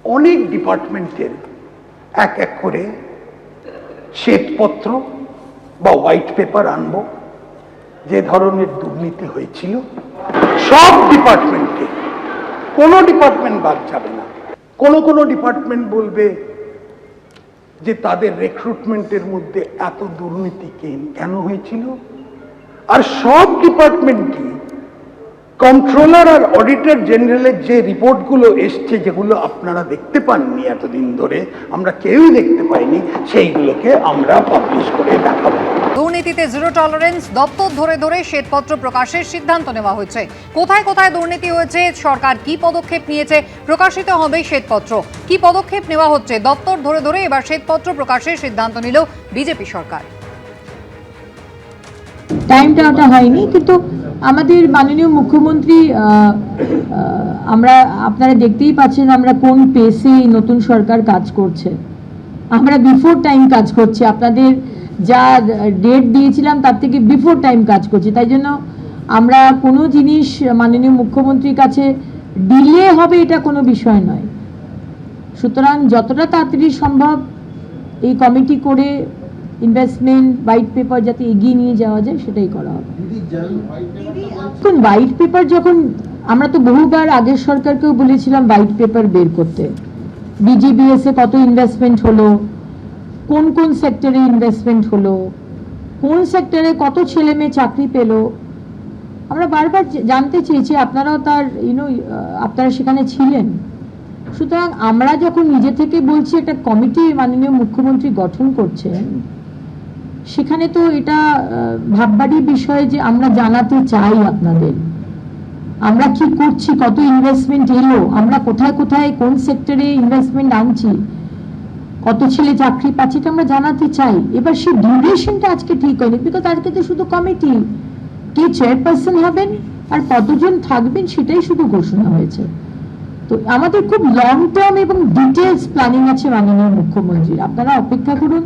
অনেক ডিপার্টমেন্টের এক এক করে শ্বেতপত্র বা হোয়াইট পেপার আনবো, যে ধরনের দুর্নীতি হয়েছিল সব ডিপার্টমেন্টে, কোনো ডিপার্টমেন্ট বাদ যাবে না। কোনো ডিপার্টমেন্ট বলবে যে তাদের রিক্রুটমেন্টের মধ্যে এত দুর্নীতি কেন হয়েছিল, আর সব ডিপার্টমেন্টই কন্ট্রোলার আর অডিটর জেনারেলের যে রিপোর্টগুলো এসছে, যেগুলো আপনারা দেখতে পাননি এতদিন ধরে, আমরা কেউই দেখতে পাইনি, সেইগুলোকে আমরা পাবলিশ করে দেখাবো। দুর্নীতিতে জিরো টলারেন্স, দপ্তর ধরে ধরে শ্বেতপত্র প্রকাশের সিদ্ধান্ত নেওয়া হয়েছে। কোথায় কোথায় দুর্নীতি হয়েছে, সরকার কি পদক্ষেপ নিয়েছে, প্রকাশিত হবে শ্বেতপত্র। কি পদক্ষেপ নেওয়া হচ্ছে, দপ্তর ধরে ধরে এবার শ্বেতপত্র প্রকাশের সিদ্ধান্ত নিল বিজেপি সরকার। টাইমটা ওটা হয়নি, কিন্তু আমাদের মাননীয় মুখ্যমন্ত্রী, আমরা আপনারা দেখতেই পাচ্ছেন আমরা কোন পেসে নতুন সরকার কাজ করছে। আমরা বিফোর টাইম কাজ করছি, আপনাদের যা ডেট দিয়েছিলাম তার থেকে বিফোর টাইম কাজ করছি। তাই জন্য আমরা কোনো জিনিস মাননীয় মুখ্যমন্ত্রীর কাছে ডিলে হবে এটা কোনো বিষয় নয়। সুতরাং যতটা তাড়াতাড়ি সম্ভব এই কমিটি করে ইনভেস্টমেন্ট হোয়াইট পেপার যাতে এগিয়ে নিয়ে যাওয়া যায় সেটাই করা হবে। এখন হোয়াইট পেপার যখন, আমরা তো বহুবার আগের সরকারকেও বলেছিলাম হোয়াইট পেপার বের করতে, বিজিবিএস এ কত ইনভেস্টমেন্ট হলো, কোন কোন সেক্টরে ইনভেস্টমেন্ট হলো, কোন সেক্টরে কত ছেলে মেয়ে চাকরি পেল, আমরা বারবার জানতে চেয়েছি। আপনারাও তার আপনারা সেখানে ছিলেন। সুতরাং আমরা যখন নিজে থেকে বলছি একটা কমিটি মাননীয় মুখ্যমন্ত্রী গঠন করছেন, সেখানে তো এটা ভাববারই বিষয় যে আমরা জানাতে চাই আপনাদের আমরা কি করছি, কত ইনভেস্টমেন্ট এলো, আমরা কোথায় কোথায় কোন সেক্টরে ইনভেস্টমেন্ট আনছি, কত ছেলে চাকরি পাচ্ছে, এটা আমরা জানাতে চাই। এবার সেই ডিউরেশনটা আজকে ঠিক হয়নি, বিকজ আজকে তো শুধু কমিটি, কে চেয়ারপারসন হবেন আর কতজন থাকবেন সেটাই শুধু ঘোষণা হয়েছে। তো আমাদের খুব লং টার্ম এবং ডিটেলস প্ল্যানিং আছে মাননীয় মুখ্যমন্ত্রীর, আপনারা অপেক্ষা করুন।